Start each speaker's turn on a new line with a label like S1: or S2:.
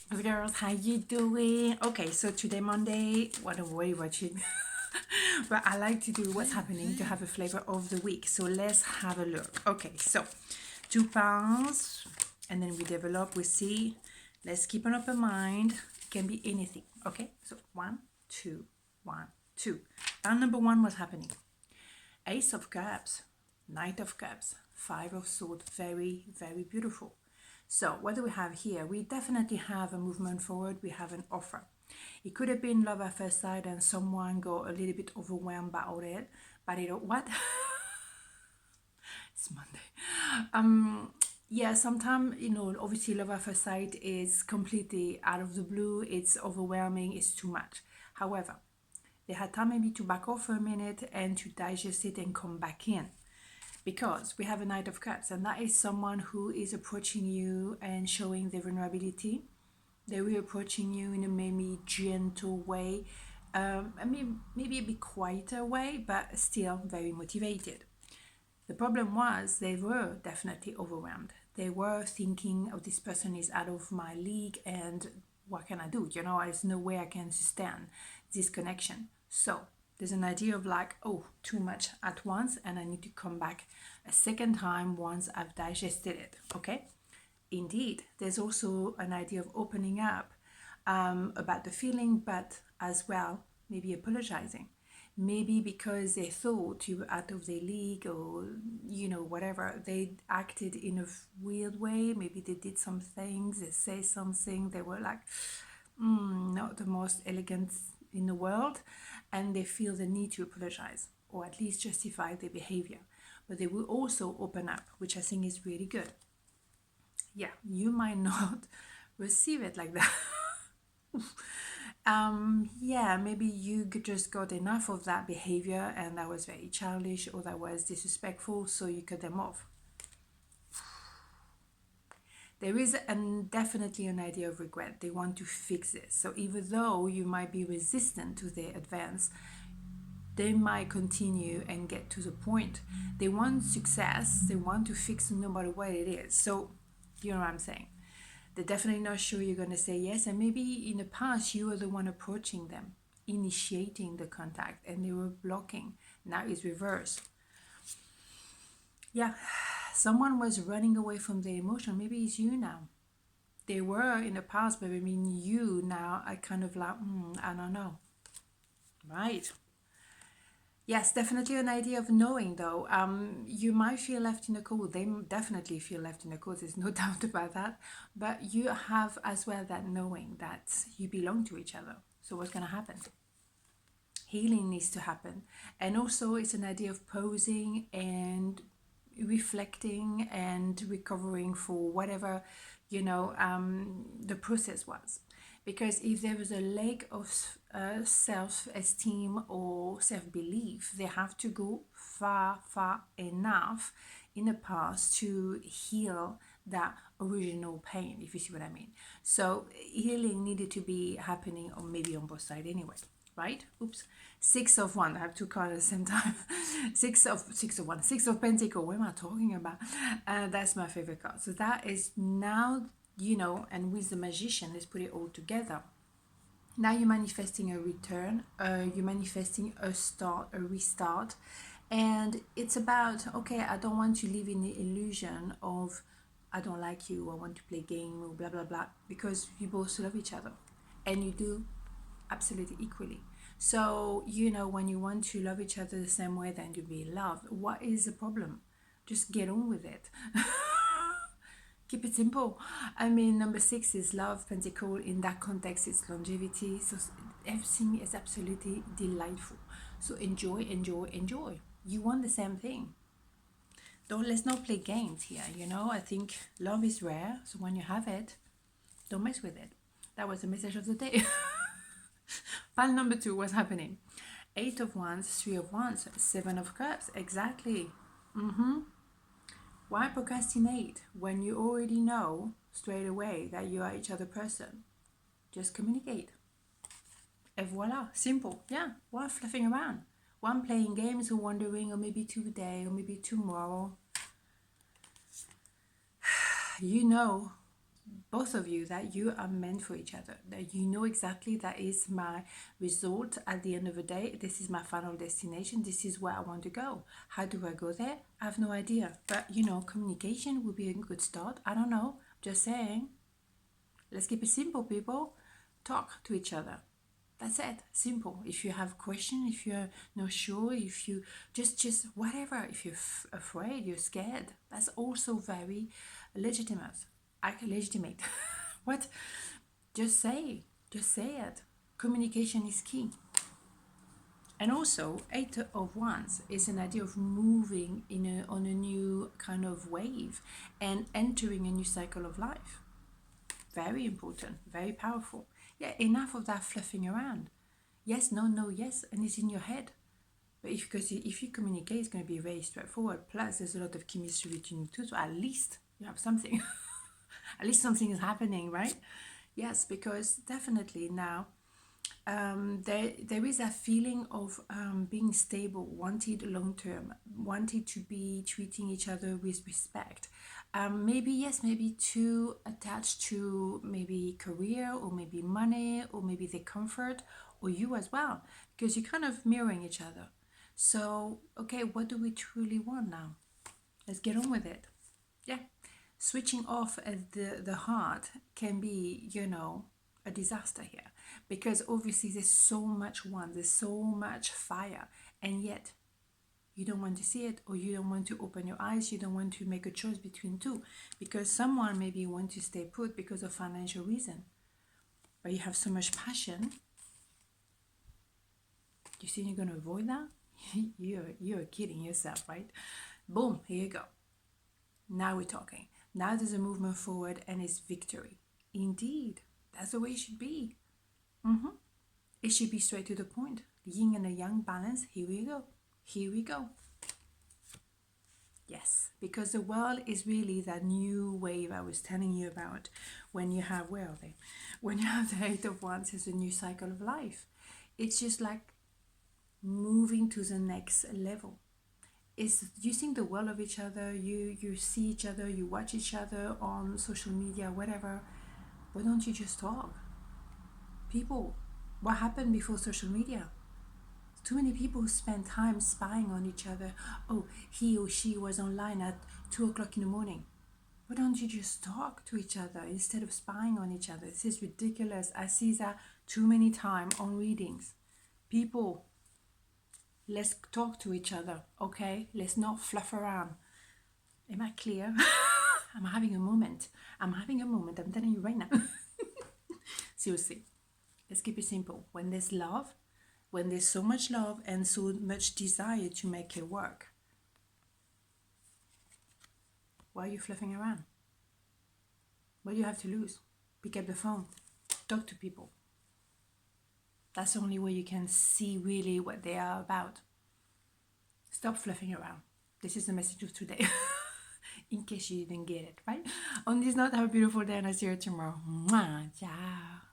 S1: Girls, how you doing? Okay, so today Monday, what a way watching. But I like to do what's happening to have a flavor of the week. So let's have a look. Okay, so 2 pounds, and then we develop, we see. Let's keep an open mind. It can be anything. Okay, so 1, 2, 1, 2. Pound number 1, what's happening? Ace of Cups, Knight of Cups, Five of Swords, very, very beautiful. So what do we have here? We definitely have a movement forward. We have an offer. It could have been love at first sight and someone got a little bit overwhelmed by all it. But you know what? It's Monday. Yeah, sometimes, obviously love at first sight is completely out of the blue. It's overwhelming. It's too much. However, they had time maybe to back off for a minute and to digest it and come back in, because we have a Knight of Cups, and that is someone who is approaching you and showing their vulnerability. They were approaching you in a maybe gentle way, I mean maybe a bit quieter way, but still very motivated. The problem was they were definitely overwhelmed. They were thinking, oh, this person is out of my league and what can I do? There's no way I can sustain this connection. So there's an idea of like, oh, too much at once and I need to come back a second time once I've digested it. Okay? Indeed, there's also an idea of opening up about the feeling, but as well, maybe apologizing. Maybe because they thought you were out of their league, or whatever, they acted in a weird way. Maybe they did some things, they say something, they were like not the most elegant in the world, and they feel the need to apologize or at least justify their behavior. But they will also open up, which I think is really good. Yeah, you might not receive it like that. Yeah, maybe you just got enough of that behavior and that was very childish or that was disrespectful, so you cut them off. There is definitely an idea of regret. They want to fix this. So even though you might be resistant to their advance, they might continue and get to the point. They want success. They want to fix no matter what it is. So you know what I'm saying? They're definitely not sure you're going to say yes. And maybe in the past, you were the one approaching them, initiating the contact, and they were blocking. Now it's reversed. Yeah, someone was running away from their emotion. Maybe it's you now. They were in the past, but I mean, you now are kind of like, I don't know. Right. Yes, definitely an idea of knowing though. You might feel left in the cold. They definitely feel left in the cold. There's no doubt about that. But you have as well that knowing that you belong to each other. So what's going to happen? Healing needs to happen. And also it's an idea of posing and reflecting and recovering for whatever, the process was. Because if there was a lack of self-esteem or self-belief, they have to go far, far enough in the past to heal that original pain, if you see what I mean. So healing needed to be happening, or maybe on both sides anyway, right? Oops. 6 of 1. I have two cards at the same time. Six of 1. 6 of Pentacle. What am I talking about? That's my favorite card. So that is now, and with the Magician, let's put it all together. Now you're manifesting a return. You're manifesting a start, a restart. And it's about, okay, I don't want to live in the illusion of I don't like you, I want to play game, or blah, blah, blah, because you both love each other. And you do absolutely equally. So, when you want to love each other the same way that you be loved, what is the problem? Just get on with it. Keep it simple. I mean, number 6 is love, Pentacle. In that context, it's longevity. So everything is absolutely delightful. So enjoy, enjoy, enjoy. You want the same thing. Let's not play games here. I think love is rare. So when you have it, don't mess with it. That was the message of the day. Pile number 2, what's happening? 8 of Wands, 3 of Wands, 7 of Cups. Exactly. Why procrastinate when you already know straight away that you are each other person? Just communicate. Et voila, simple. Yeah, why fluffing around? One playing games or wondering, or maybe today, or maybe tomorrow. You know both of you, that you are meant for each other, that you know exactly that is my result at the end of the day. This is my final destination. This is where I want to go. How do I go there? I have no idea. But communication would be a good start. I don't know. Just saying. Let's keep it simple, people. Talk to each other. That's it. Simple. If you have a question, if you're not sure, if you just whatever, if you're afraid, you're scared, that's also very legitimate. Legitimate. What? Just say it. Communication is key. And also, Eight of Wands is an idea of moving on a new kind of wave and entering a new cycle of life. Very important, very powerful. Yeah, enough of that fluffing around. Yes, no, no, yes, and it's in your head. But because if you communicate, it's going to be very straightforward. Plus, there's a lot of chemistry between you two, so at least you have something. At least something is happening, right? Yes, because definitely now there is a feeling of being stable, wanted long term, wanted to be treating each other with respect. Maybe, yes, maybe too attached to maybe career or maybe money or maybe the comfort or you as well, because you're kind of mirroring each other. So, okay, what do we truly want now? Let's get on with it. Yeah. Switching off at the heart can be, a disaster here, because obviously there's so much want, there's so much fire, and yet you don't want to see it, or you don't want to open your eyes, you don't want to make a choice between two, because someone maybe want to stay put because of financial reason, but you have so much passion. You think you're going to avoid that? You're kidding yourself, right? Boom, here you go. Now we're talking. Now there's a movement forward and it's victory. Indeed, that's the way it should be. It should be straight to the point. Yin and a yang balance. Here we go. Here we go. Yes, because the world is really that new wave I was telling you about. When you have, where are they? When you have the Eight of Wands, it's a new cycle of life. It's just like moving to the next level. Is using the world of each other. You see each other, you watch each other on social media, whatever. Why don't you just talk? People, what happened before social media? Too many people spend time spying on each other. Oh, he or she was online at 2 o'clock in the morning. Why don't you just talk to each other instead of spying on each other? This is ridiculous. I see that too many times on readings. People, let's talk to each other, okay? Let's not fluff around. Am I clear? I'm having a moment. I'm telling you right now. Seriously, let's keep it simple. When there's love, when there's so much love and so much desire to make it work, why are you fluffing around? What do you have to lose? Pick up the phone. Talk to people. That's the only way you can see really what they are about. Stop fluffing around. This is the message of today. In case you didn't get it, right? On this note, have a beautiful day and I'll see you tomorrow. Mwah, ciao.